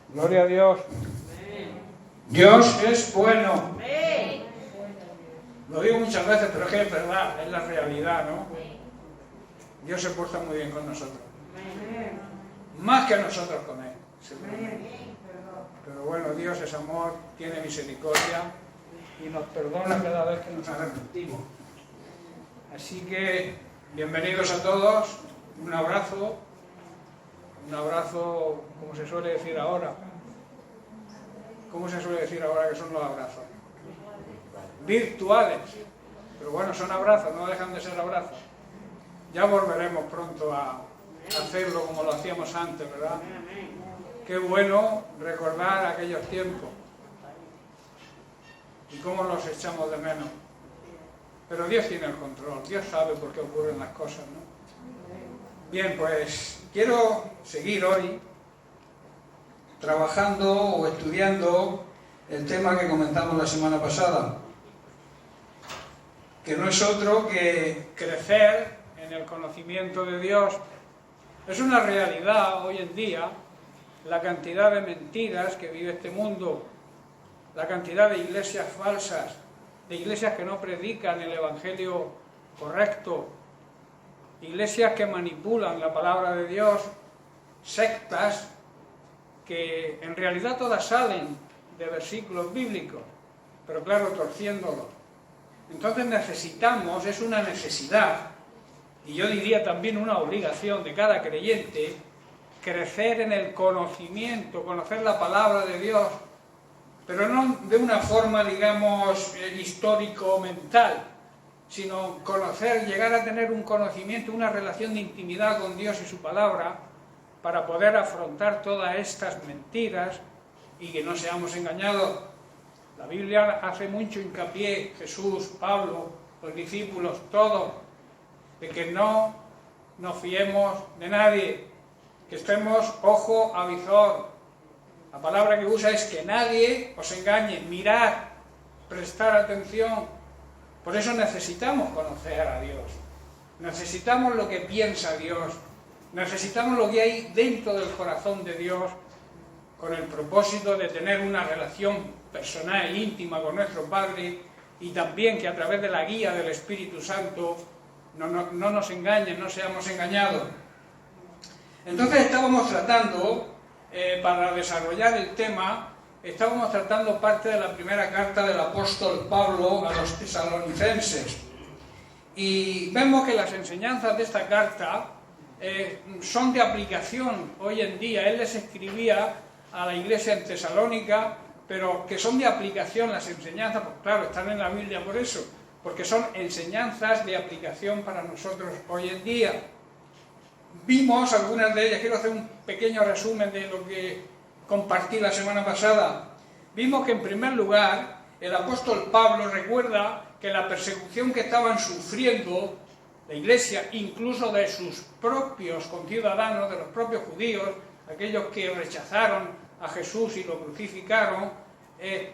Gloria a Dios. Dios es bueno. Lo digo muchas veces, pero es que es verdad, es la realidad, ¿no? Dios se porta muy bien con nosotros. Más que nosotros con Él. Pero bueno, Dios es amor, tiene misericordia y nos perdona cada vez que nos arrepentimos. Así que, bienvenidos a todos, un abrazo, como se suele decir ahora. ¿Cómo se suele decir ahora que son los abrazos? Virtuales. Pero bueno, son abrazos, no dejan de ser abrazos. Ya volveremos pronto a hacerlo como lo hacíamos antes, ¿verdad? Qué bueno recordar aquellos tiempos y cómo los echamos de menos. Pero Dios tiene el control, Dios sabe por qué ocurren las cosas, ¿no? Bien, pues quiero seguir hoy trabajando o estudiando el tema que comentamos la semana pasada, que no es otro que crecer en el conocimiento de Dios. Es una realidad hoy en día la cantidad de mentiras que vive este mundo, la cantidad de iglesias falsas, de iglesias que no predican el evangelio correcto, iglesias que manipulan la palabra de Dios, sectas que en realidad todas salen de versículos bíblicos, pero claro, torciéndolos. Entonces necesitamos, es una necesidad, y yo diría también una obligación de cada creyente, crecer en el conocimiento, conocer la palabra de Dios, pero no de una forma, digamos, histórico-mental, sino conocer, llegar a tener un conocimiento, una relación de intimidad con Dios y su palabra, para poder afrontar todas estas mentiras y que no seamos engañados. La Biblia hace mucho hincapié, Jesús, Pablo, los discípulos, todos, de que no nos fiemos de nadie, que estemos ojo a visor. La palabra que usa es que nadie os engañe, mirad, prestar atención. Por eso necesitamos conocer a Dios, necesitamos lo que piensa Dios, necesitamos lo que hay dentro del corazón de Dios, con el propósito de tener una relación personal e íntima con nuestro Padre, y también que a través de la guía del Espíritu Santo no nos engañen, no seamos engañados. Entonces estábamos tratando, para desarrollar el tema, estábamos tratando parte de la primera carta del apóstol Pablo a los tesalonicenses. Y vemos que las enseñanzas de esta carta son de aplicación hoy en día. Él les escribía a la iglesia en Tesalónica, pero que son de aplicación las enseñanzas, pues claro, están en la Biblia por eso, porque son enseñanzas de aplicación para nosotros hoy en día. Vimos algunas de ellas, quiero hacer un pequeño resumen de lo que compartí la semana pasada. Vimos que en primer lugar el apóstol Pablo recuerda que la persecución que estaban sufriendo la iglesia, incluso de sus propios conciudadanos, de los propios judíos, aquellos que rechazaron a Jesús y lo crucificaron,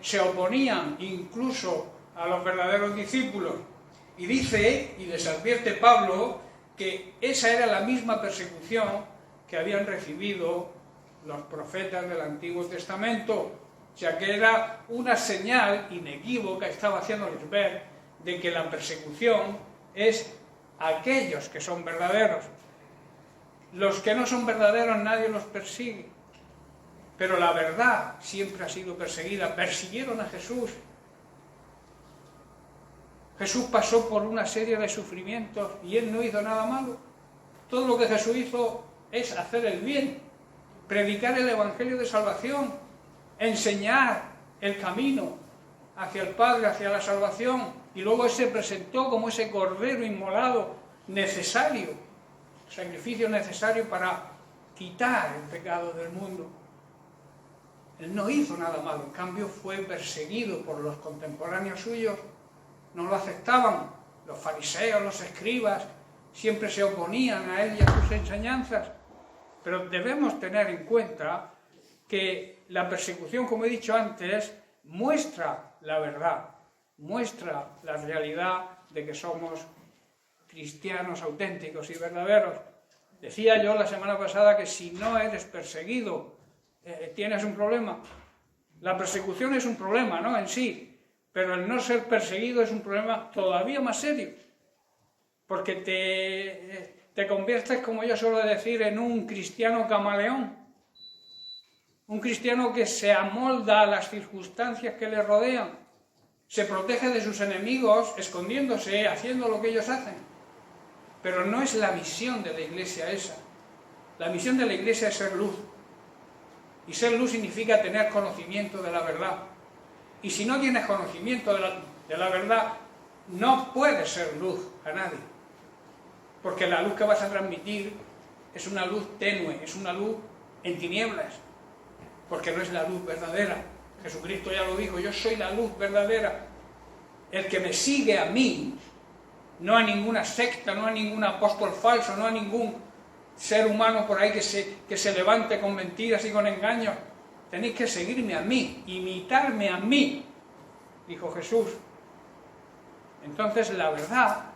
se oponían incluso a los verdaderos discípulos. Y dice, y les advierte Pablo, que esa era la misma persecución que habían recibido los profetas del Antiguo Testamento, ya que era una señal inequívoca, estaba haciéndoles ver de que la persecución es aquellos que son verdaderos. Los que no son verdaderos nadie los persigue, pero la verdad siempre ha sido perseguida. Persiguieron a Jesús. Jesús pasó por una serie de sufrimientos y Él no hizo nada malo. Todo lo que Jesús hizo es hacer el bien, predicar el evangelio de salvación, enseñar el camino hacia el Padre, hacia la salvación, y luego Él se presentó como ese cordero inmolado necesario, sacrificio necesario para quitar el pecado del mundo. Él no hizo nada malo, en cambio fue perseguido por los contemporáneos suyos. No lo aceptaban, los fariseos, los escribas, siempre se oponían a él y a sus enseñanzas. Pero debemos tener en cuenta que la persecución, como he dicho antes, muestra la verdad, muestra la realidad de que somos cristianos auténticos y verdaderos. Decía yo la semana pasada que si no eres perseguido tienes un problema. La persecución es un problema, ¿no?, en sí, pero el no ser perseguido es un problema todavía más serio, porque te conviertes, como yo suelo decir, en un cristiano camaleón, un cristiano que se amolda a las circunstancias que le rodean, se protege de sus enemigos escondiéndose, haciendo lo que ellos hacen, pero no es la misión de la Iglesia esa. La misión de la Iglesia es ser luz. Y ser luz significa tener conocimiento de la verdad. Y si no tienes conocimiento de la verdad, no puedes ser luz a nadie. Porque la luz que vas a transmitir es una luz tenue, es una luz en tinieblas. Porque no es la luz verdadera. Jesucristo ya lo dijo, yo soy la luz verdadera. El que me sigue a mí, no a ninguna secta, no a ningún apóstol falso, no a ningún ser humano por ahí que se levante con mentiras y con engaños. Tenéis que seguirme a mí, imitarme a mí, dijo Jesús. Entonces la verdad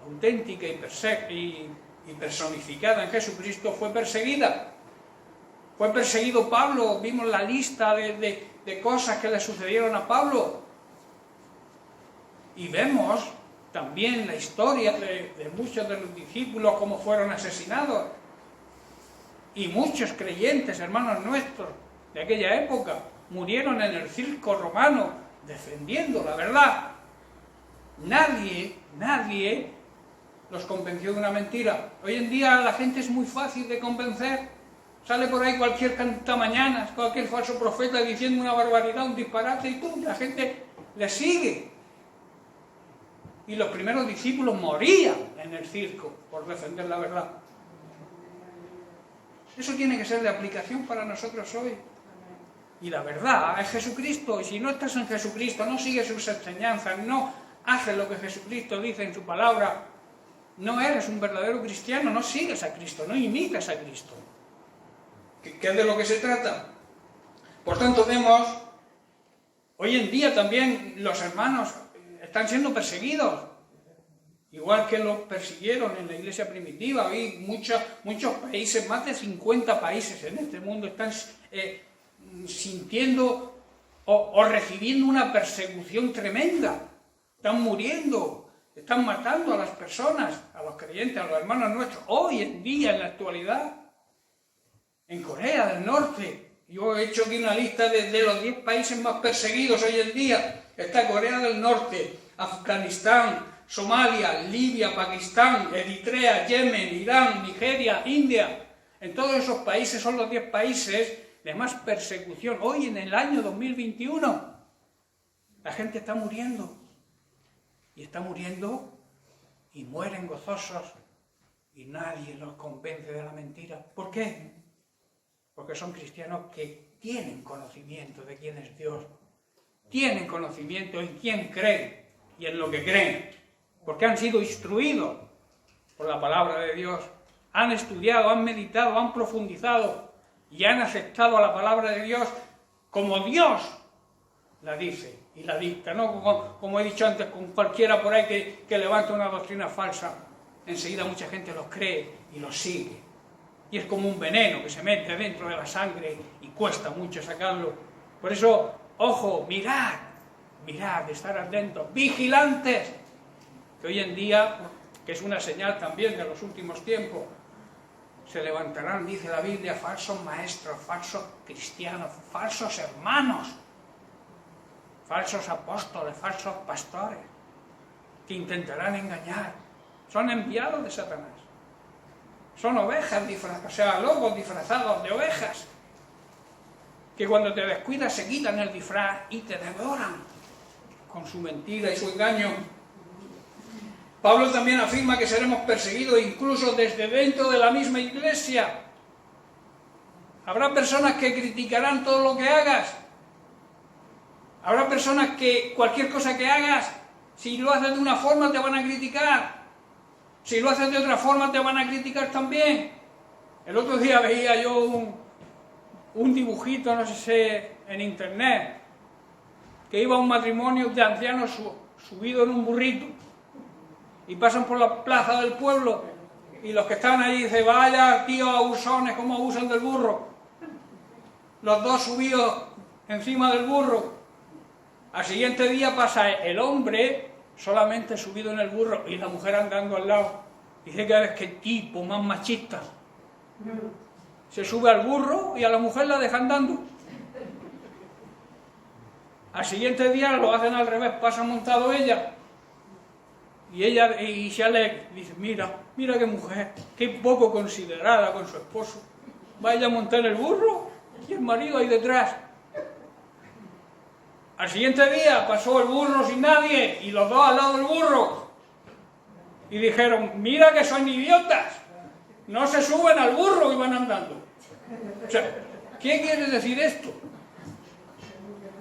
auténtica y personificada en Jesucristo fue perseguida. Fue perseguido Pablo, vimos la lista de cosas que le sucedieron a Pablo. Y vemos también la historia de muchos de los discípulos, cómo fueron asesinados. Y muchos creyentes, hermanos nuestros, de aquella época, murieron en el circo romano, defendiendo la verdad. Nadie los convenció de una mentira. Hoy en día la gente es muy fácil de convencer. Sale por ahí cualquier cantamañanas, cualquier falso profeta diciendo una barbaridad, un disparate, y la gente le sigue. Y los primeros discípulos morían en el circo por defender la verdad. Eso tiene que ser de aplicación para nosotros hoy. Y la verdad es Jesucristo. Y si no estás en Jesucristo, no sigues sus enseñanzas, no haces lo que Jesucristo dice en su palabra, no eres un verdadero cristiano, no sigues a Cristo, no imitas a Cristo. ¿Qué es de lo que se trata? Por tanto, vemos, hoy en día también los hermanos están siendo perseguidos, igual que los persiguieron en la iglesia primitiva. Hoy muchos países, más de 50 países en este mundo, están sintiendo o recibiendo una persecución tremenda. Están muriendo, están matando a las personas, a los creyentes, a los hermanos nuestros, hoy en día, en la actualidad. En Corea del Norte, yo he hecho aquí una lista de los 10 países más perseguidos hoy en día. Está Corea del Norte, Afganistán, Somalia, Libia, Pakistán, Eritrea, Yemen, Irán, Nigeria, India. En todos esos países son los 10 países de más persecución. Hoy, en el año 2021, la gente está muriendo. Y está muriendo y mueren gozosos y nadie los convence de la mentira. ¿Por qué? Porque son cristianos que tienen conocimiento de quién es Dios, tienen conocimiento en quién creen y en lo que creen, porque han sido instruidos por la palabra de Dios, han estudiado, han meditado, han profundizado y han aceptado a la palabra de Dios como Dios la dice y la dicta, no como he dicho antes, con cualquiera por ahí que levanta una doctrina falsa. Enseguida mucha gente los cree y los sigue. Y es como un veneno que se mete dentro de la sangre y cuesta mucho sacarlo. Por eso, ojo, mirad, estar atentos, vigilantes, que hoy en día, que es una señal también de los últimos tiempos, se levantarán, dice la Biblia, falsos maestros, falsos cristianos, falsos hermanos, falsos apóstoles, falsos pastores, que intentarán engañar. Son enviados de Satanás. Son ovejas disfrazadas, o sea, lobos disfrazados de ovejas, que cuando te descuidas se quitan el disfraz y te devoran con su mentira y su engaño. Pablo también afirma que seremos perseguidos incluso desde dentro de la misma iglesia. Habrá personas que criticarán todo lo que hagas. Habrá personas que cualquier cosa que hagas, si lo haces de una forma te van a criticar. Si lo haces de otra forma te van a criticar también. El otro día veía yo un dibujito, no sé si en internet, que iba a un matrimonio de ancianos subido en un burrito y pasan por la plaza del pueblo y los que estaban allí dicen, vaya tío abusones, cómo abusan del burro. los dos subidos encima del burro. Al siguiente día pasa el hombre solamente subido en el burro y la mujer andando al lado. Dice que qué tipo más machista. Se sube al burro y a la mujer la deja andando. Al siguiente día lo hacen al revés, pasa montado ella. Y ya le dice, mira qué mujer, qué poco considerada con su esposo. Vaya a montar el burro y el marido ahí detrás. Al siguiente día pasó el burro sin nadie y los dos al lado del burro. Y dijeron, mira que son idiotas, no se suben al burro y van andando. O sea, ¿qué quiere decir esto?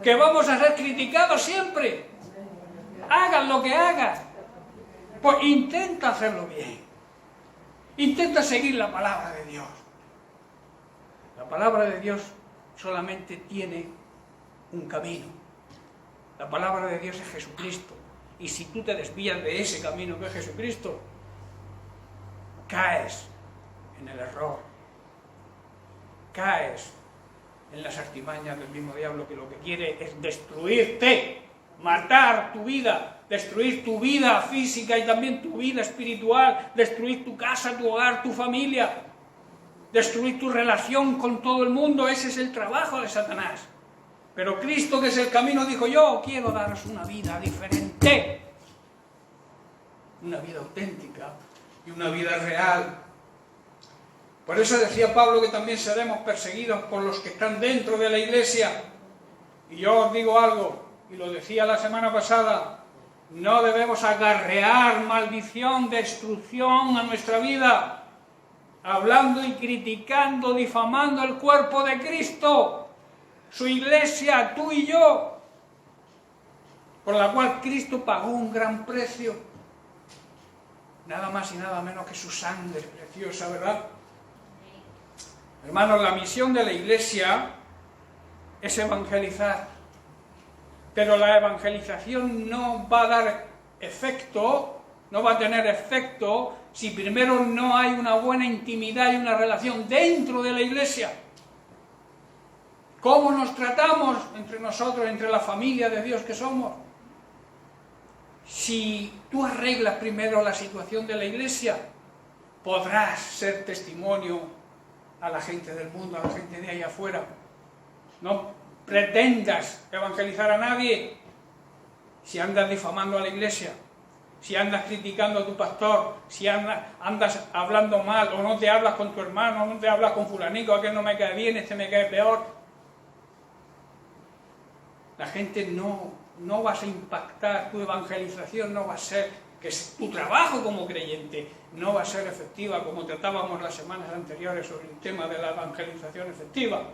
Que vamos a ser criticados siempre. Hagan lo que hagan. Pues intenta hacerlo bien. Intenta seguir la palabra de Dios. La palabra de Dios solamente tiene un camino. La palabra de Dios es Jesucristo. Y si tú te desvías de ese camino que es Jesucristo, caes en el error. Caes en las artimañas del mismo diablo, que lo que quiere es destruirte, matar tu vida, destruir tu vida física y también tu vida espiritual, destruir tu casa, tu hogar, tu familia, destruir tu relación con todo el mundo. Ese es el trabajo de Satanás. Pero Cristo, que es el camino, dijo, yo quiero daros una vida diferente, una vida auténtica y una vida real. Por eso decía Pablo que también seremos perseguidos por los que están dentro de la iglesia. Y yo os digo algo, y lo decía la semana pasada, no debemos acarrear maldición, destrucción a nuestra vida, hablando y criticando, difamando el cuerpo de Cristo, su iglesia, tú y yo, por la cual Cristo pagó un gran precio, nada más y nada menos que su sangre preciosa, ¿verdad? Hermanos, la misión de la iglesia es evangelizar, pero la evangelización no va a dar efecto, no va a tener efecto si primero no hay una buena intimidad y una relación dentro de la iglesia. ¿Cómo nos tratamos entre nosotros, entre la familia de Dios que somos? Si tú arreglas primero la situación de la iglesia, podrás ser testimonio a la gente del mundo, a la gente de ahí afuera. No pretendas evangelizar a nadie si andas difamando a la iglesia, si andas criticando a tu pastor, si andas hablando mal, o no te hablas con tu hermano, no te hablas con fulanico, aquel no me cae bien, este me cae peor. La gente no vas a impactar, tu evangelización no va a ser, que es tu trabajo como creyente, no va a ser efectiva, como tratábamos las semanas anteriores sobre el tema de la evangelización efectiva.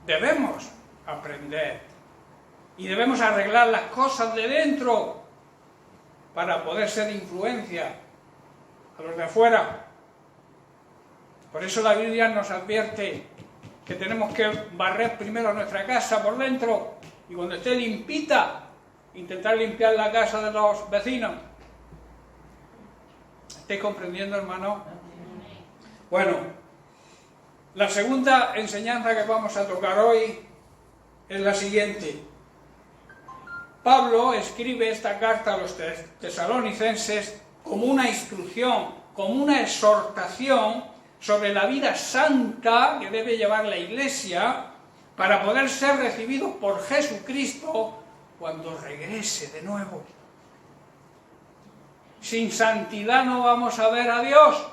Debemos aprender y debemos arreglar las cosas de dentro para poder ser influencia a los de afuera. Por eso la Biblia nos advierte que tenemos que barrer primero nuestra casa por dentro y cuando esté limpita, intentar limpiar la casa de los vecinos. ¿Estáis comprendiendo, hermano? Bueno, la segunda enseñanza que vamos a tocar hoy es la siguiente. Pablo escribe esta carta a los tesalonicenses como una instrucción, como una exhortación sobre la vida santa que debe llevar la iglesia para poder ser recibidos por Jesucristo cuando regrese de nuevo. Sin santidad no vamos a ver a Dios.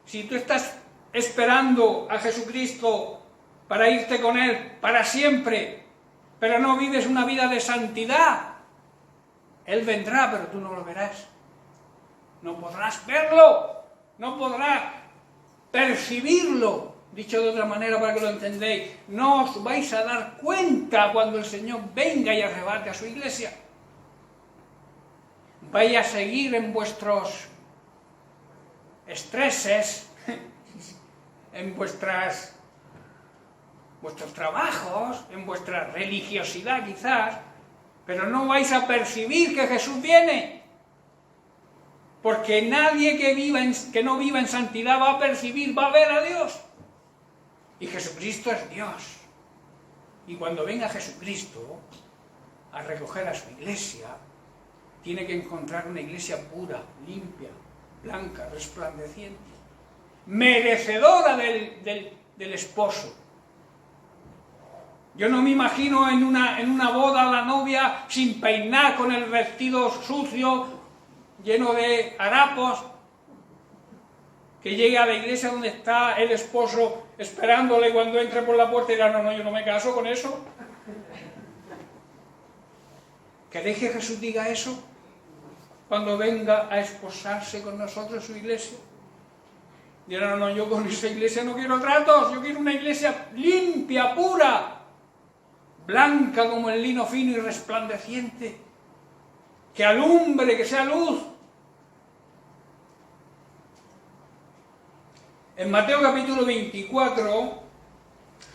Si tú estás esperando a Jesucristo para irte con Él para siempre, pero no vives una vida de santidad, Él vendrá, pero tú no lo verás. No podrás verlo, no podrás percibirlo. Dicho de otra manera para que lo entendáis, no os vais a dar cuenta cuando el Señor venga y arrebate a su iglesia. Vais a seguir en vuestros estreses, en vuestros trabajos, en vuestra religiosidad quizás, pero no vais a percibir que Jesús viene. Porque nadie que no viva en santidad va a percibir, va a ver a Dios. Y Jesucristo es Dios. Y cuando venga Jesucristo a recoger a su iglesia, tiene que encontrar una iglesia pura, limpia, blanca, resplandeciente, merecedora del esposo. Yo no me imagino en una boda a la novia sin peinar, con el vestido sucio, lleno de harapos, que llegue a la iglesia donde está el esposo esperándole cuando entre por la puerta y dirá, no, yo no me caso con eso. ¿Queréis que Jesús diga eso cuando venga a esposarse con nosotros su iglesia? Dirá, no, yo con esa iglesia no quiero tratos, yo quiero una iglesia limpia, pura, blanca como el lino fino y resplandeciente, que alumbre, que sea luz. En Mateo capítulo 24,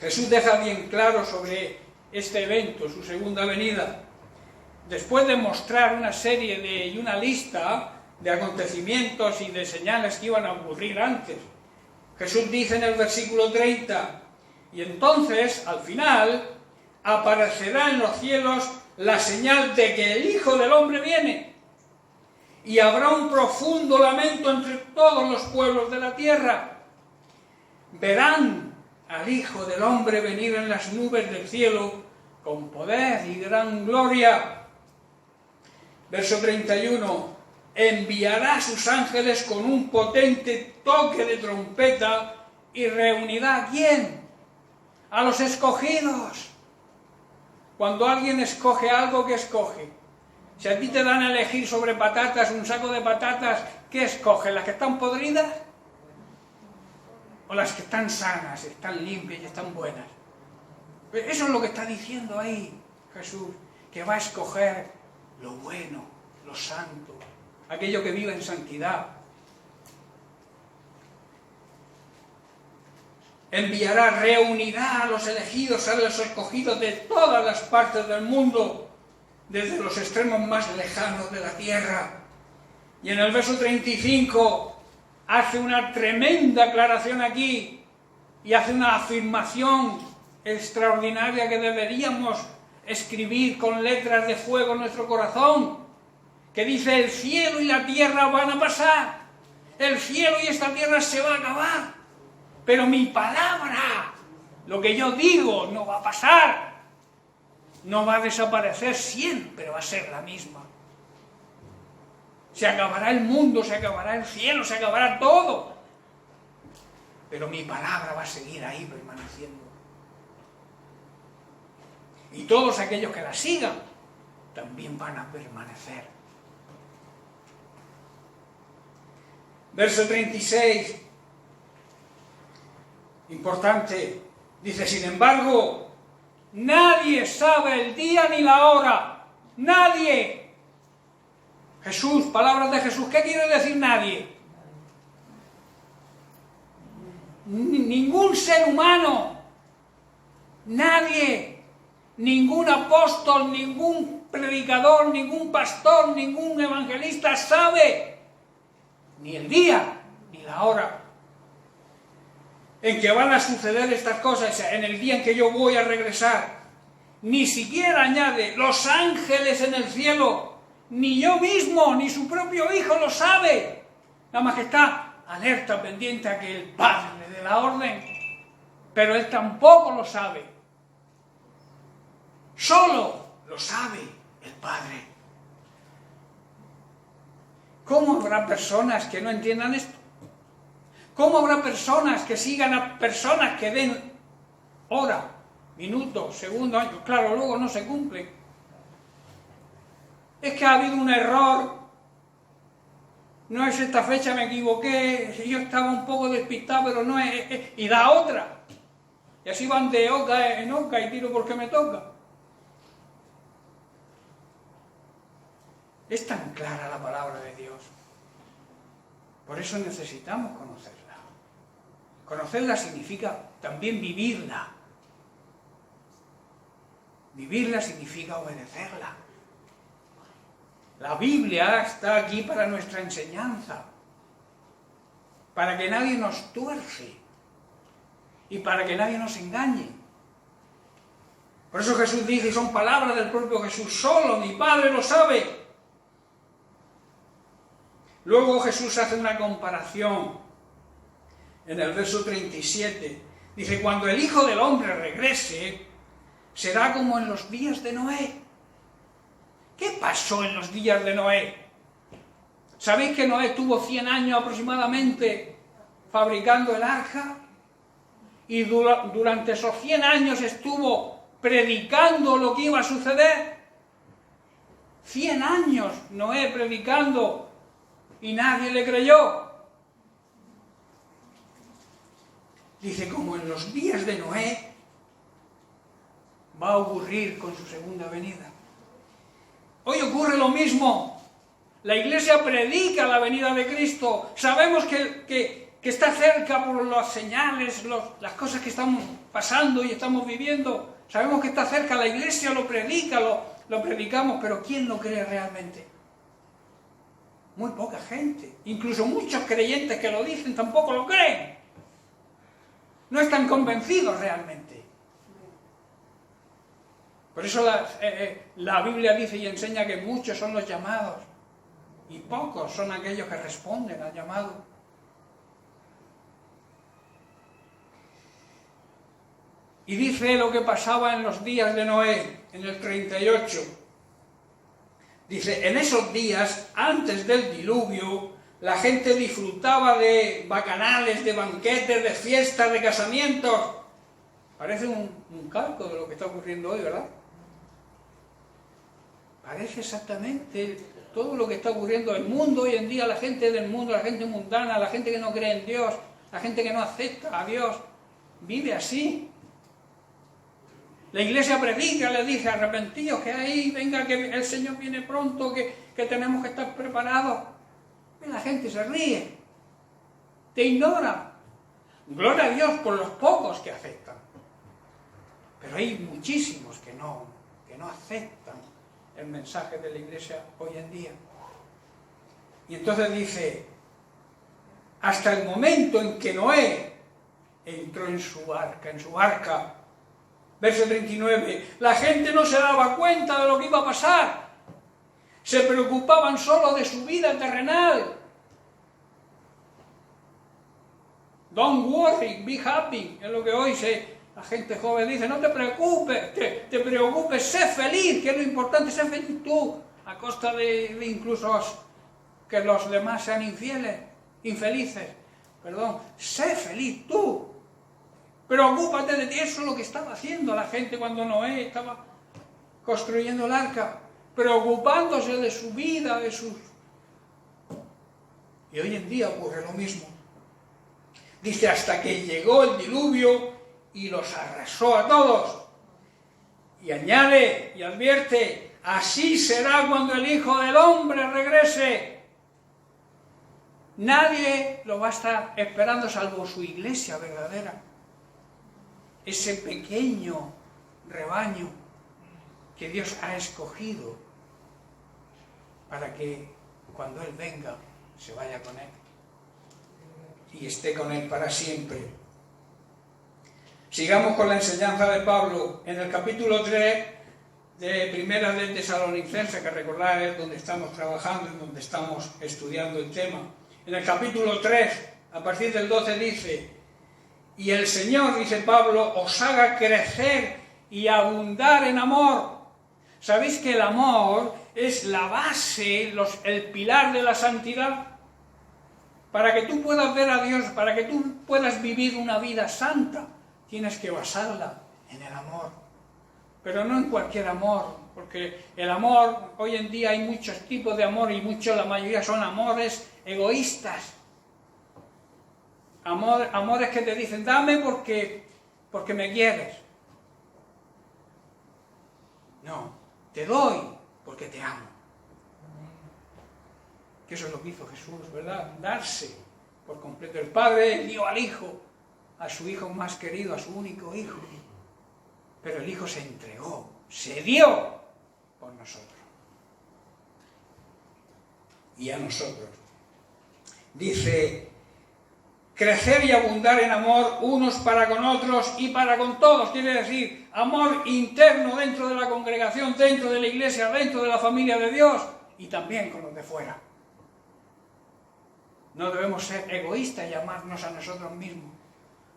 Jesús deja bien claro sobre este evento, su segunda venida. Después de mostrar una serie y una lista de acontecimientos y de señales que iban a ocurrir antes, Jesús dice en el versículo 30, y entonces, al final, aparecerá en los cielos la señal de que el Hijo del Hombre viene, y habrá un profundo lamento entre todos los pueblos de la tierra. Verán al Hijo del Hombre venir en las nubes del cielo con poder y gran gloria. Verso 31. Enviará a sus ángeles con un potente toque de trompeta y reunirá ¿a quién? A los escogidos. Cuando alguien escoge algo, ¿qué escoge? Si a ti te dan a elegir sobre patatas, un saco de patatas, ¿qué escoges? ¿Las que están podridas? ¿O las que están sanas, están limpias y están buenas? Eso es lo que está diciendo ahí Jesús, que va a escoger lo bueno, lo santo, aquello que vive en santidad. Enviará, reunirá a los elegidos, a los escogidos de todas las partes del mundo, desde los extremos más lejanos de la tierra. Y en el verso 35 hace una tremenda aclaración aquí y hace una afirmación extraordinaria que deberíamos escribir con letras de fuego en nuestro corazón, que dice: el cielo y la tierra van a pasar, el cielo y esta tierra se va a acabar, pero mi palabra, lo que yo digo, no va a pasar, no va a desaparecer, siempre va a ser la misma. Se acabará el mundo, se acabará el cielo, se acabará todo, pero mi palabra va a seguir ahí permaneciendo. Y todos aquellos que la sigan también van a permanecer. Verso 36, importante, dice: sin embargo, nadie sabe el día ni la hora. Nadie. Jesús, palabras de Jesús. ¿Qué quiere decir nadie? Ningún ser humano. Nadie. Ningún apóstol, ningún predicador, ningún pastor, ningún evangelista sabe ni el día ni la hora en que van a suceder estas cosas, en el día en que yo voy a regresar. Ni siquiera añade los ángeles en el cielo, ni yo mismo, ni su propio Hijo lo sabe. Nada más que está alerta, pendiente a que el Padre le dé la orden, pero él tampoco lo sabe. Solo lo sabe el Padre. ¿Cómo habrá personas que no entiendan esto? ¿Cómo habrá personas que sigan a personas que den hora, minuto, segundo, año? Claro, luego no se cumple. Es que ha habido un error. No es esta fecha, me equivoqué. Yo estaba un poco despistado, pero no es. Y da otra. Y así van de oca en oca y tiro porque me toca. Es tan clara la palabra de Dios. Por eso necesitamos conocerla. Conocerla significa también vivirla. Vivirla significa obedecerla. La Biblia está aquí para nuestra enseñanza, para que nadie nos tuerce. y para que nadie nos engañe. Por eso Jesús dice, y son palabras del propio Jesús, solo mi Padre lo sabe. Luego Jesús hace una comparación en el verso 37. Dice, cuando el Hijo del Hombre regrese, será como en los días de Noé. ¿Qué pasó en los días de Noé? ¿Sabéis que Noé tuvo 100 años aproximadamente fabricando el arca? Y durante esos 100 años estuvo predicando lo que iba a suceder. 100 años Noé predicando y nadie le creyó. Dice, como en los días de Noé, va a ocurrir con su segunda venida. Hoy ocurre lo mismo. La Iglesia predica la venida de Cristo. Sabemos que está cerca por las señales, las cosas que estamos pasando y estamos viviendo. Sabemos que está cerca, la Iglesia lo predica, lo predicamos, pero ¿quién lo cree realmente? Muy poca gente. Incluso muchos creyentes que lo dicen tampoco lo creen. No están convencidos realmente. Por eso la Biblia dice y enseña que muchos son los llamados y pocos son aquellos que responden al llamado. Y dice lo que pasaba en los días de Noé, en el 38. Dice, en esos días, antes del diluvio, la gente disfrutaba de bacanales, de banquetes, de fiestas, de casamientos. Parece un calco de lo que está ocurriendo hoy, ¿verdad? Parece exactamente todo lo que está ocurriendo en el mundo hoy en día, la gente del mundo, la gente mundana, la gente que no cree en Dios, la gente que no acepta a Dios, vive así. La Iglesia predica, le dice, arrepentíos, que ahí, venga, que el Señor viene pronto, que tenemos que estar preparados. Y la gente se ríe, te ignora. Gloria a Dios por los pocos que aceptan. Pero hay muchísimos que no aceptan el mensaje de la Iglesia hoy en día. Y entonces dice, hasta el momento en que Noé entró en su arca, verso 39, la gente no se daba cuenta de lo que iba a pasar. Se preocupaban solo de su vida terrenal. Don't worry, be happy, es lo que hoy la gente joven dice, no te preocupes, te preocupes, sé feliz, que es lo importante, sé feliz tú, a costa de incluso que los demás sean infelices, sé feliz tú, preocúpate de ti. Eso es lo que estaba haciendo la gente cuando Noé estaba construyendo el arca, preocupándose de su vida, Y hoy en día ocurre lo mismo. Dice, hasta que llegó el diluvio y los arrasó a todos. Y añade y advierte, así será cuando el Hijo del Hombre regrese. Nadie lo va a estar esperando salvo su iglesia verdadera. Ese pequeño rebaño que Dios ha escogido para que cuando Él venga se vaya con Él y esté con Él para siempre. Sigamos con la enseñanza de Pablo en el capítulo 3 de Primera de Tesalonicenses, que recordáis es donde estamos trabajando, en donde estamos estudiando el tema. En el capítulo 3, a partir del 12 dice, y el Señor, dice Pablo, os haga crecer y abundar en amor. ¿Sabéis que el amor es la base, el pilar de la santidad? Para que tú puedas ver a Dios, para que tú puedas vivir una vida santa, tienes que basarla en el amor. Pero no en cualquier amor, porque el amor, hoy en día hay muchos tipos de amor y la mayoría son amores egoístas. Amores que te dicen, dame porque me quieres. No, te doy porque te amo. Que eso es lo que hizo Jesús, ¿verdad? Darse por completo. El Padre dio al Hijo, a su Hijo más querido, a su único Hijo. Pero el Hijo se entregó, se dio por nosotros. Y a nosotros. Dice, crecer y abundar en amor unos para con otros y para con todos. Quiere decir, amor interno dentro de la congregación, dentro de la iglesia, dentro de la familia de Dios y también con los de fuera. No debemos ser egoístas y amarnos a nosotros mismos.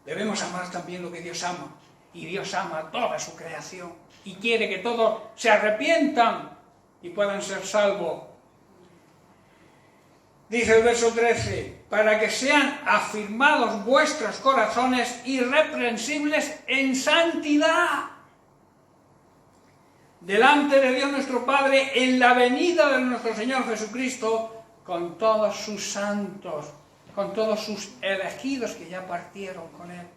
Debemos amar también lo que Dios ama. Y Dios ama a toda su creación y quiere que todos se arrepientan y puedan ser salvos. Dice el verso 13, para que sean afirmados vuestros corazones irreprensibles en santidad delante de Dios nuestro Padre en la venida de nuestro Señor Jesucristo con todos sus santos, con todos sus elegidos que ya partieron con Él.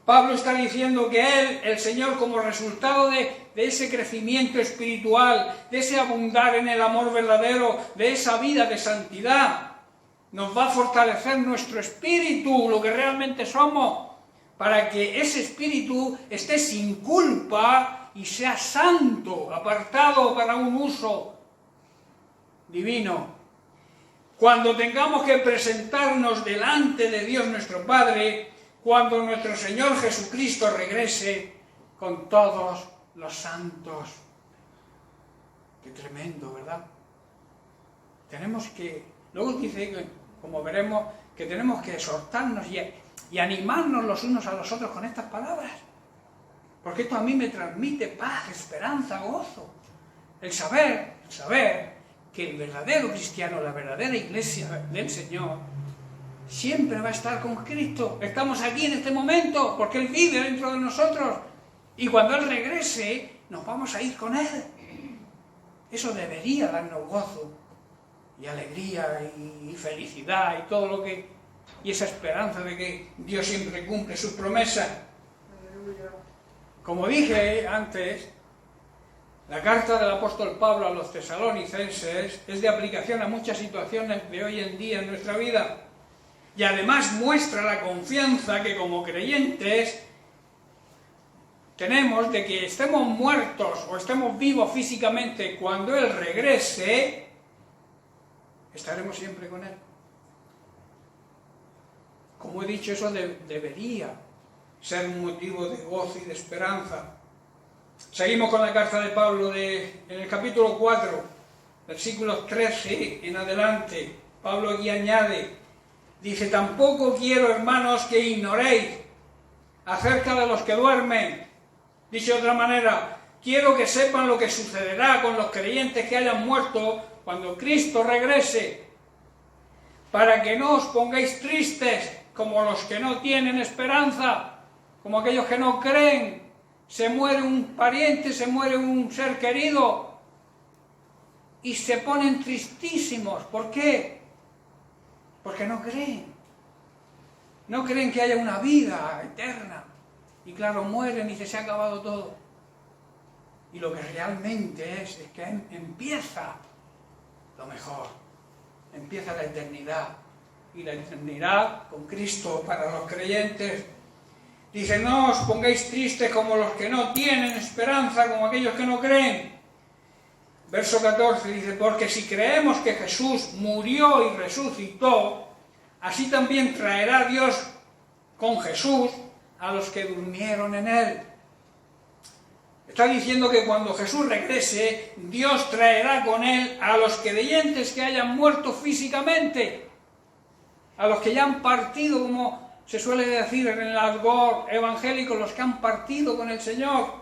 Pablo está diciendo que Él, el Señor, como resultado de ese crecimiento espiritual, de ese abundar en el amor verdadero, de esa vida de santidad, nos va a fortalecer nuestro espíritu, lo que realmente somos, para que ese espíritu esté sin culpa y sea santo, apartado para un uso divino. Cuando tengamos que presentarnos delante de Dios nuestro Padre, cuando nuestro Señor Jesucristo regrese con todos los santos. Qué tremendo, ¿verdad? Tenemos que, luego dice, como veremos, que tenemos que exhortarnos y animarnos los unos a los otros con estas palabras. Porque esto a mí me transmite paz, esperanza, gozo. El saber que el verdadero cristiano, la verdadera iglesia del Señor, siempre va a estar con Cristo. Estamos aquí en este momento porque Él vive dentro de nosotros. Y cuando Él regrese, nos vamos a ir con Él. Eso debería darnos gozo y alegría y felicidad y todo lo que... y esa esperanza de que Dios siempre cumple sus promesas. Como dije antes, la carta del apóstol Pablo a los tesalonicenses es de aplicación a muchas situaciones de hoy en día en nuestra vida. Y además muestra la confianza que como creyentes tenemos de que estemos muertos o estemos vivos físicamente, cuando Él regrese, estaremos siempre con Él. Como he dicho, eso debería ser un motivo de gozo y de esperanza. Seguimos con la carta de Pablo en el capítulo 4, versículos 13 en adelante. Pablo aquí añade, dice, tampoco quiero, hermanos, que ignoréis acerca de los que duermen. Dicho de otra manera, quiero que sepan lo que sucederá con los creyentes que hayan muerto cuando Cristo regrese, para que no os pongáis tristes como los que no tienen esperanza, como aquellos que no creen. Se muere un pariente, se muere un ser querido y se ponen tristísimos. ¿Por qué? Porque no creen. No creen que haya una vida eterna. Y claro, mueren y se ha acabado todo. Y lo que realmente es que empieza lo mejor. Empieza la eternidad. Y la eternidad con Cristo para los creyentes. Dice, no os pongáis tristes como los que no tienen esperanza, como aquellos que no creen. Verso 14 dice, porque si creemos que Jesús murió y resucitó, así también traerá Dios con Jesús a los que durmieron en Él. Está diciendo que cuando Jesús regrese, Dios traerá con Él a los creyentes que hayan muerto físicamente, a los que ya han partido, como se suele decir en el argot evangélico, los que han partido con el Señor.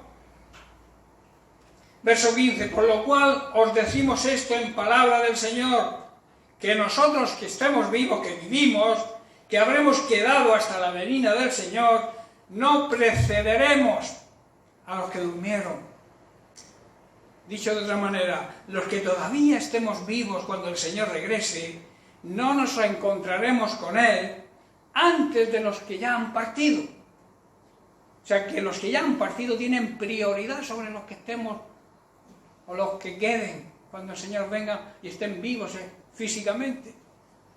Verso 15, por lo cual os decimos esto en palabra del Señor, que nosotros que estemos vivos, que vivimos, que habremos quedado hasta la venida del Señor, no precederemos a los que durmieron. Dicho de otra manera, los que todavía estemos vivos cuando el Señor regrese, no nos encontraremos con Él antes de los que ya han partido. O sea, que los que ya han partido tienen prioridad sobre los que estemos o los que queden cuando el Señor venga y estén vivos físicamente.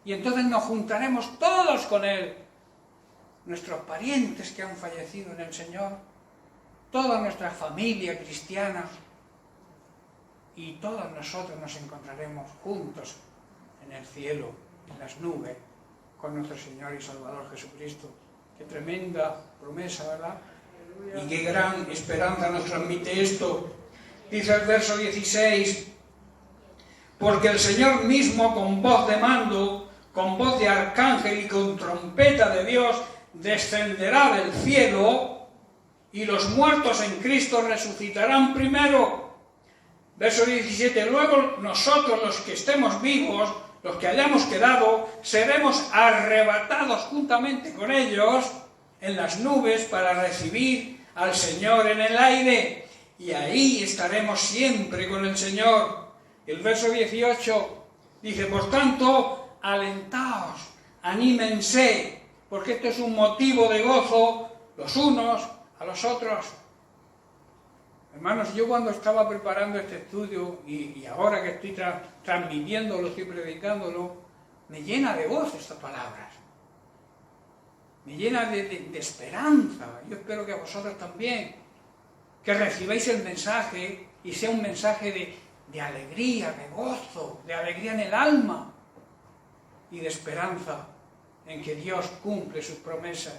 Y entonces nos juntaremos todos con Él, nuestros parientes que han fallecido en el Señor, toda nuestra familia cristiana, y todos nosotros nos encontraremos juntos en el cielo, en las nubes, con nuestro Señor y Salvador Jesucristo. Qué tremenda promesa, ¿verdad? Y qué gran esperanza nos transmite esto. Dice el verso 16, porque el Señor mismo con voz de mando, con voz de arcángel y con trompeta de Dios, descenderá del cielo y los muertos en Cristo resucitarán primero. Verso 17, luego nosotros los que estemos vivos, los que hayamos quedado, seremos arrebatados juntamente con ellos en las nubes para recibir al Señor en el aire, y ahí estaremos siempre con el Señor. El verso 18 dice, por tanto, alentaos, anímense, porque esto es un motivo de gozo los unos a los otros. Hermanos, yo cuando estaba preparando este estudio y ahora que estoy transmitiéndolo, estoy predicándolo, me llena de gozo estas palabras. Me llena de esperanza. Yo espero que a vosotros también, que recibáis el mensaje y sea un mensaje de alegría, de gozo, de alegría en el alma y de esperanza en que Dios cumple sus promesas.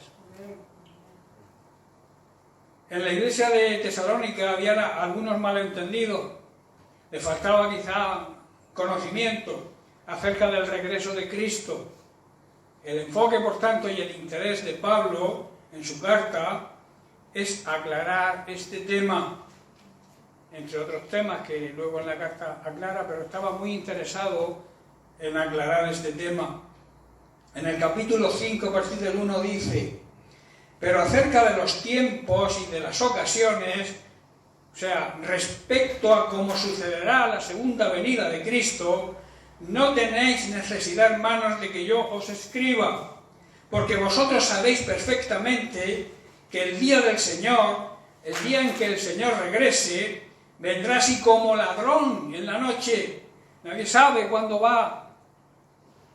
En la iglesia de Tesalónica había algunos malentendidos, le faltaba quizá conocimiento acerca del regreso de Cristo. El enfoque, por tanto, y el interés de Pablo en su carta es aclarar este tema, entre otros temas que luego en la carta aclara, pero estaba muy interesado en aclarar este tema. En el capítulo 5, a partir del 1 dice, pero acerca de los tiempos y de las ocasiones, o sea, respecto a cómo sucederá la segunda venida de Cristo, no tenéis necesidad, hermanos, de que yo os escriba, porque vosotros sabéis perfectamente que el día del Señor, el día en que el Señor regrese, vendrá así como ladrón en la noche. Nadie sabe cuándo va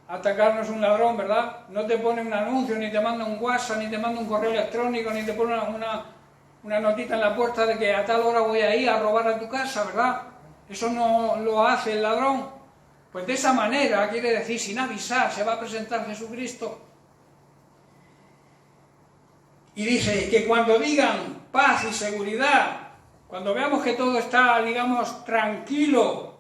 a atacarnos un ladrón, ¿verdad? No te pone un anuncio, ni te manda un WhatsApp, ni te manda un correo electrónico, ni te pone una notita en la puerta de que a tal hora voy a ir a robar a tu casa, ¿verdad? Eso no lo hace el ladrón. Pues de esa manera, quiere decir, sin avisar, se va a presentar Jesucristo. Y dice que cuando digan paz y seguridad, cuando veamos que todo está, digamos, tranquilo,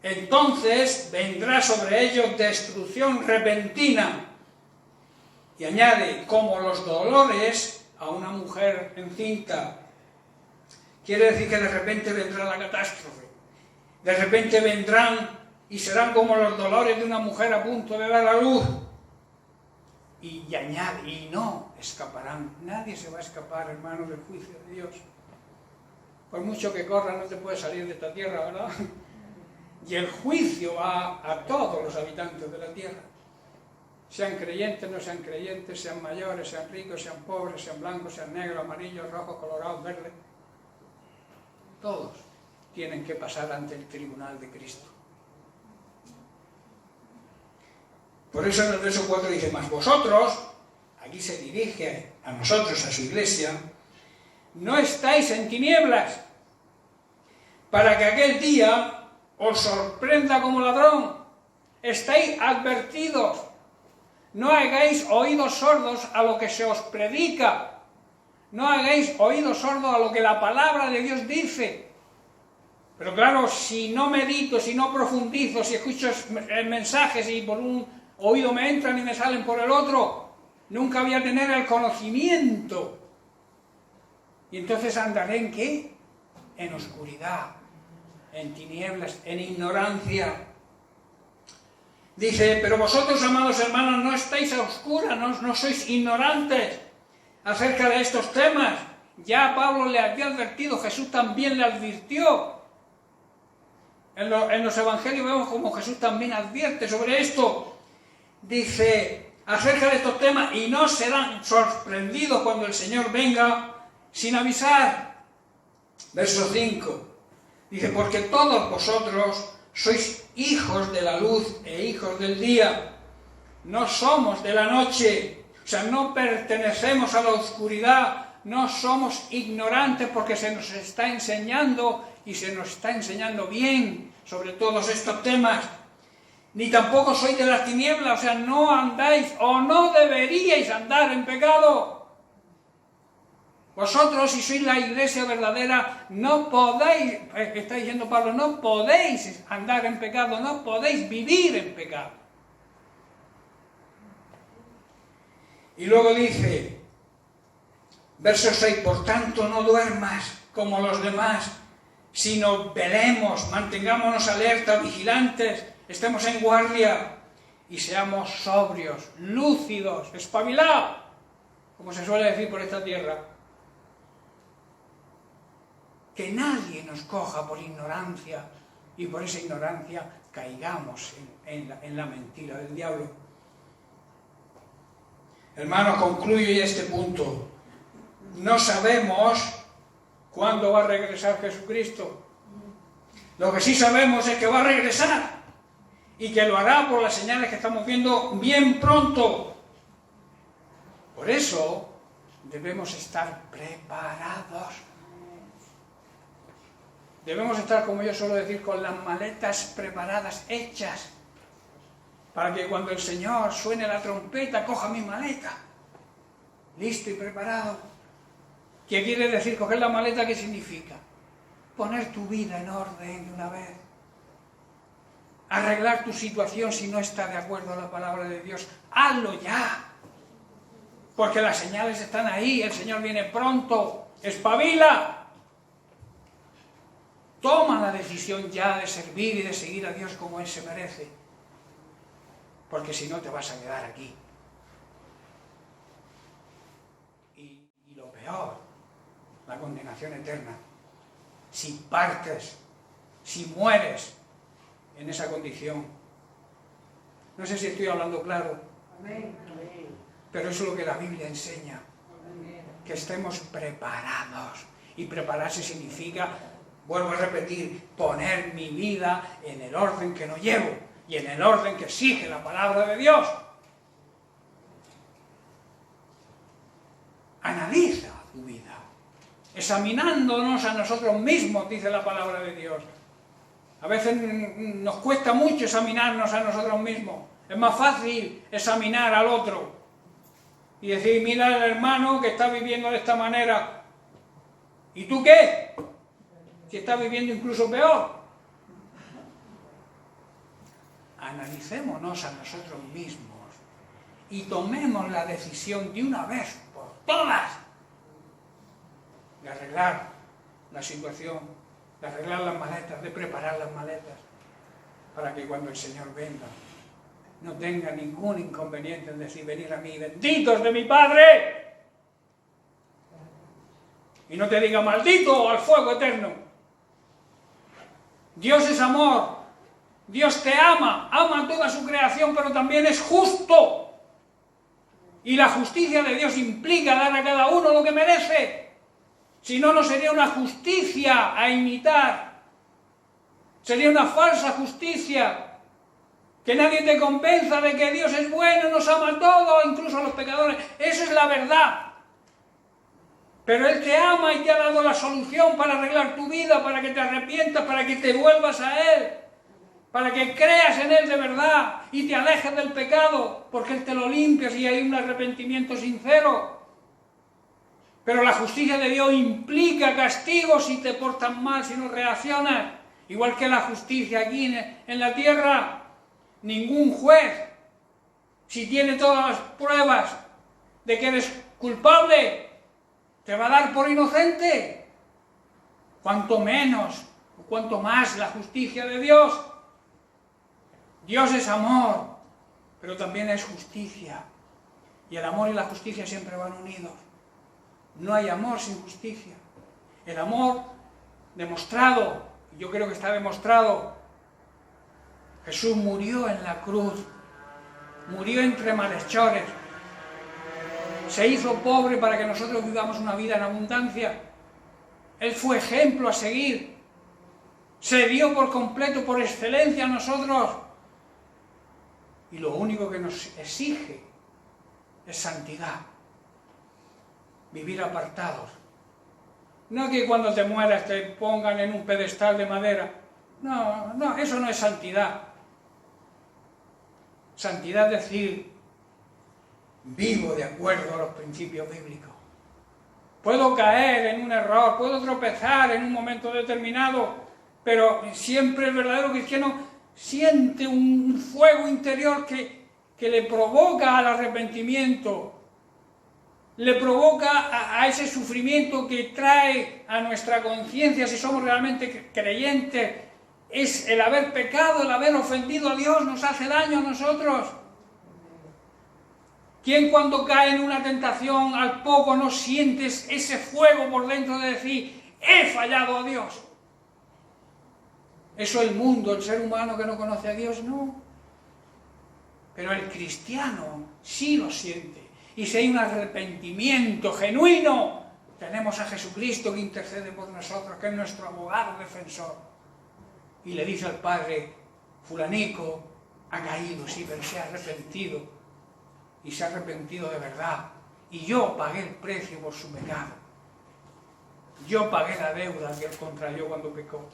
entonces vendrá sobre ellos destrucción repentina. Y añade, como los dolores a una mujer encinta. Quiere decir que de repente vendrá la catástrofe. De repente vendrán y serán como los dolores de una mujer a punto de dar a luz. Y añade, y no escaparán. Nadie se va a escapar, hermano, del juicio de Dios. Por mucho que corra, no te puedes salir de esta tierra, ¿verdad? Y el juicio va a todos los habitantes de la tierra. Sean creyentes, no sean creyentes, sean mayores, sean ricos, sean pobres, sean blancos, sean negros, amarillos, rojos, colorados, verdes. Todos tienen que pasar ante el tribunal de Cristo. Por eso en el verso 4 dice, mas vosotros, aquí se dirige a nosotros, a su iglesia, no estáis en tinieblas, para que aquel día os sorprenda como ladrón. Estáis advertidos, no hagáis oídos sordos a lo que se os predica, no hagáis oídos sordos a lo que la palabra de Dios dice. Pero claro, si no medito, si no profundizo, si escucho mensajes y por un oído me entran y me salen por el otro, nunca voy a tener el conocimiento. Y entonces andaré ¿en qué? En oscuridad, en tinieblas, en ignorancia. Dice, pero vosotros, amados hermanos, no estáis a oscuras, no sois ignorantes acerca de estos temas. Ya Pablo le había advertido, Jesús también le advirtió. En los evangelios vemos como Jesús también advierte sobre esto. Dice, acerca de estos temas, y no serán sorprendidos cuando el Señor venga sin avisar. Verso 5. Dice, porque todos vosotros sois hijos de la luz e hijos del día. No somos de la noche. O sea, no pertenecemos a la oscuridad. No somos ignorantes porque se nos está enseñando y se nos está enseñando bien sobre todos estos temas. ni tampoco sois de las tinieblas, o sea, no andáis o no deberíais andar en pecado. Vosotros, si sois la iglesia verdadera, no podéis, que está diciendo Pablo, no podéis andar en pecado, no podéis vivir en pecado. Y luego dice, verso 6, por tanto no duermas como los demás, sino velemos, mantengámonos alerta, vigilantes, estemos en guardia y seamos sobrios, lúcidos, espabilados, como se suele decir por esta tierra. Que nadie nos coja por ignorancia y por esa ignorancia caigamos en la mentira del diablo. Hermanos, concluyo ya este punto. No sabemos cuándo va a regresar Jesucristo. Lo que sí sabemos es que va a regresar y que lo hará por las señales que estamos viendo bien pronto. Por eso debemos estar preparados. Debemos estar, como yo suelo decir, con las maletas preparadas, hechas, para que cuando el Señor suene la trompeta, coja mi maleta, listo y preparado. ¿Qué quiere decir coger la maleta? ¿Qué significa? Poner tu vida en orden de una vez. Arreglar tu situación si no está de acuerdo a la palabra de Dios. Hazlo ya. Porque las señales están ahí, el Señor viene pronto. ¡Espabila! Toma la decisión ya de servir y de seguir a Dios como Él se merece. Porque si no te vas a quedar aquí. Y lo peor, la condenación eterna. Si partes, si mueres en esa condición. No sé si estoy hablando claro. Pero eso es lo que la Biblia enseña. Que estemos preparados. Y prepararse significa, vuelvo a repetir, poner mi vida en el orden que no llevo y en el orden que exige la palabra de Dios. Analiza tu vida, examinándonos a nosotros mismos, dice la palabra de Dios. A veces nos cuesta mucho examinarnos a nosotros mismos. Es más fácil examinar al otro y decir, mira al hermano que está viviendo de esta manera. ¿Y tú qué? Si está viviendo incluso peor. Analicémonos a nosotros mismos y tomemos la decisión de una vez por todas de arreglar la situación, de arreglar las maletas, de preparar las maletas, para que cuando el Señor venga no tenga ningún inconveniente en decir, venid a mí, benditos de mi Padre, y no te diga, maldito al fuego eterno. Dios es amor, Dios te ama, ama toda su creación, pero también es justo. Y la justicia de Dios implica dar a cada uno lo que merece. Si no, no sería una justicia a imitar. Sería una falsa justicia. Que nadie te convenza de que Dios es bueno, nos ama a todos, incluso a los pecadores. Esa es la verdad. Pero Él te ama y te ha dado la solución para arreglar tu vida, para que te arrepientas, para que te vuelvas a Él, para que creas en Él de verdad y te alejes del pecado, porque Él te lo limpia si hay un arrepentimiento sincero. Pero la justicia de Dios implica castigo si te portas mal, si no reaccionas. Igual que la justicia aquí en la tierra, ningún juez, si tiene todas las pruebas de que eres culpable, te va a dar por inocente. Cuanto menos, o cuanto más la justicia de Dios. Dios es amor, pero también es justicia. Y el amor y la justicia siempre van unidos. No hay amor sin justicia. El amor demostrado, yo creo que está demostrado. Jesús murió en la cruz, murió entre malhechores. Se hizo pobre para que nosotros vivamos una vida en abundancia. Él fue ejemplo a seguir. Se dio por completo, por excelencia a nosotros. Y lo único que nos exige es santidad. Vivir apartados. No que cuando te mueras te pongan en un pedestal de madera. No, eso no es santidad. Santidad es decir, vivo de acuerdo a los principios bíblicos. Puedo caer en un error, puedo tropezar en un momento determinado, pero siempre el verdadero cristiano siente un fuego interior que le provoca al arrepentimiento, le provoca a ese sufrimiento que trae a nuestra conciencia, si somos realmente creyentes, es el haber pecado, el haber ofendido a Dios, nos hace daño a nosotros. ¿Quién cuando cae en una tentación al poco no sientes ese fuego por dentro de decir, he fallado a Dios? Eso el mundo, el ser humano que no conoce a Dios, no. Pero el cristiano sí lo siente. Y si hay un arrepentimiento genuino, tenemos a Jesucristo que intercede por nosotros, que es nuestro abogado defensor. Y le dice al Padre, fulanico ha caído, sí, pero se ha arrepentido. Y se ha arrepentido de verdad. Y yo pagué el precio por su pecado. Yo pagué la deuda que él contrayó cuando pecó.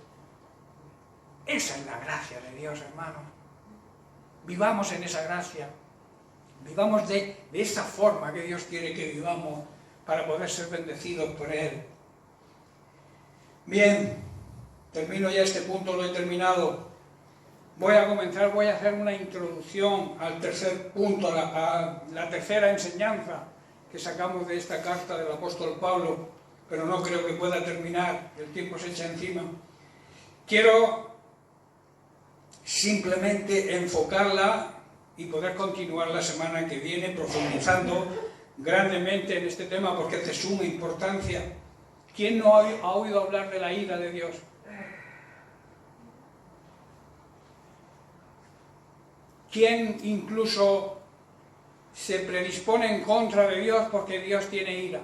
Esa es la gracia de Dios, hermanos. Vivamos en esa gracia. Vivamos de esa forma que Dios quiere que vivamos para poder ser bendecidos por Él. Bien, termino ya este punto, lo he terminado. Voy a hacer una introducción al tercer punto, a la tercera enseñanza que sacamos de esta carta del apóstol Pablo, pero no creo que pueda terminar, el tiempo se echa encima. Quiero simplemente enfocarla y poder continuar la semana que viene profundizando grandemente en este tema porque es de suma importancia. ¿Quién no ha oído hablar de la ira de Dios? ¿Quién incluso se predispone en contra de Dios porque Dios tiene ira?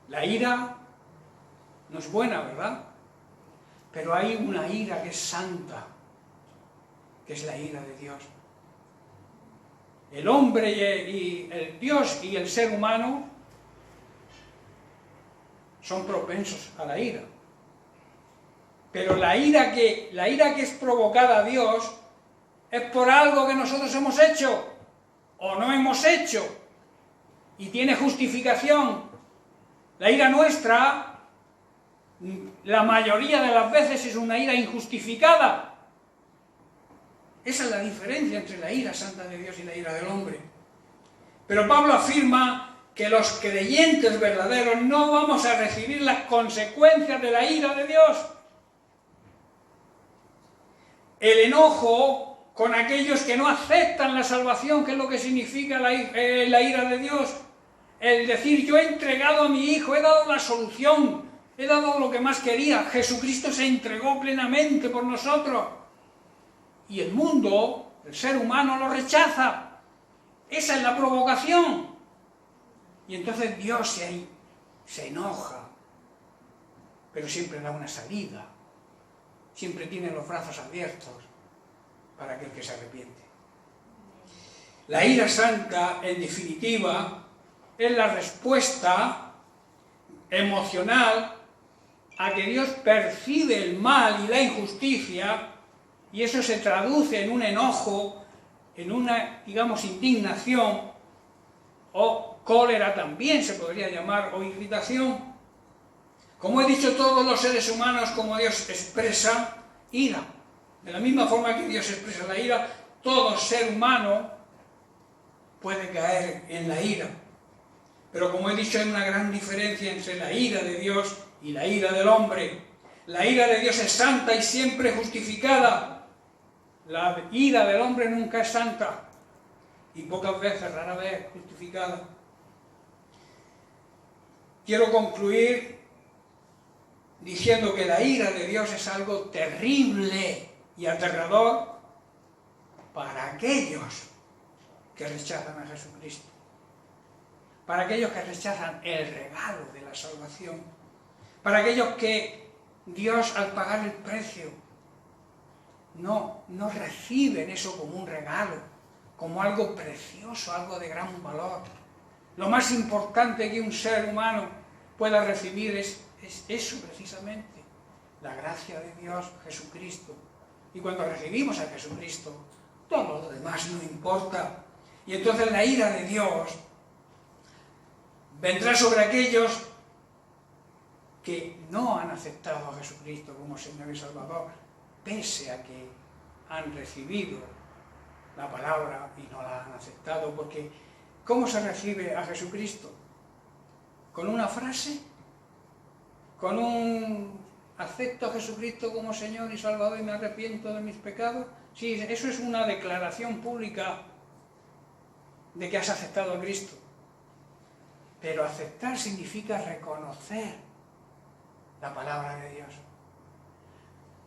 La ira no es buena, ¿verdad? Pero hay una ira que es santa, que es la ira de Dios. El hombre y el Dios y el ser humano son propensos a la ira. Pero la ira que es provocada a Dios es por algo que nosotros hemos hecho o no hemos hecho y tiene justificación. La ira nuestra, la mayoría de las veces, es una ira injustificada. Esa es la diferencia entre la ira santa de Dios y la ira del hombre. Pero Pablo afirma que los creyentes verdaderos no vamos a recibir las consecuencias de la ira de Dios. El enojo con aquellos que no aceptan la salvación, que es lo que significa la ira de Dios. El decir, yo he entregado a mi hijo, he dado la solución, he dado lo que más quería. Jesucristo se entregó plenamente por nosotros. Y el mundo, el ser humano, lo rechaza. Esa es la provocación. Y entonces Dios se enoja, pero siempre da una salida. Siempre tiene los brazos abiertos para aquel que se arrepiente. La ira santa, en definitiva, es la respuesta emocional a que Dios percibe el mal y la injusticia, y eso se traduce en un enojo, en una, digamos, indignación, o cólera también se podría llamar, o irritación. Como he dicho, todos los seres humanos, como Dios expresa ira. De la misma forma que Dios expresa la ira, todo ser humano puede caer en la ira. Pero como he dicho, hay una gran diferencia entre la ira de Dios y la ira del hombre. La ira de Dios es santa y siempre justificada. La ira del hombre nunca es santa y pocas veces, rara vez, justificada. Quiero concluir diciendo que la ira de Dios es algo terrible y aterrador para aquellos que rechazan a Jesucristo, para aquellos que rechazan el regalo de la salvación, para aquellos que Dios, al pagar el precio, no reciben eso como un regalo, como algo precioso, algo de gran valor. Lo más importante que un ser humano pueda recibir es eso precisamente, la gracia de Dios, Jesucristo. Y cuando recibimos a Jesucristo, todo lo demás no importa. Y entonces la ira de Dios vendrá sobre aquellos que no han aceptado a Jesucristo como Señor y Salvador, pese a que han recibido la palabra y no la han aceptado. Porque ¿cómo se recibe a Jesucristo? ¿Con una frase? ¿Con un acepto a Jesucristo como Señor y Salvador y me arrepiento de mis pecados? Sí, eso es una declaración pública de que has aceptado a Cristo. Pero aceptar significa reconocer la palabra de Dios.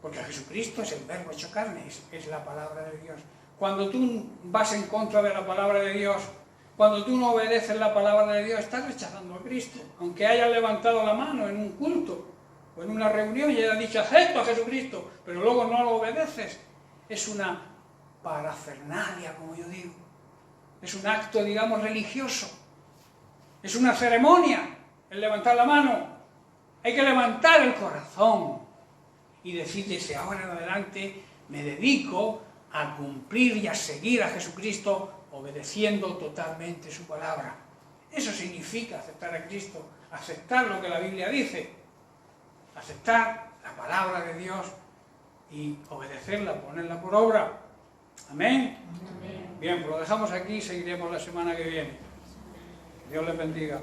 Porque Jesucristo es el verbo hecho carne, es la palabra de Dios. Cuando tú vas en contra de la palabra de Dios, cuando tú no obedeces la palabra de Dios, estás rechazando a Cristo. Aunque hayas levantado la mano en un culto o en una reunión y hayas dicho acepto a Jesucristo, pero luego no lo obedeces, es una parafernalia, como yo digo. Es un acto, digamos, religioso. Es una ceremonia el levantar la mano. Hay que levantar el corazón y decir desde ahora en adelante me dedico a cumplir y a seguir a Jesucristo obedeciendo totalmente su palabra. Eso significa aceptar a Cristo, aceptar lo que la Biblia dice, aceptar la palabra de Dios y obedecerla, ponerla por obra. Amén. Amén. Bien, pues lo dejamos aquí y seguiremos la semana que viene. Dios les bendiga.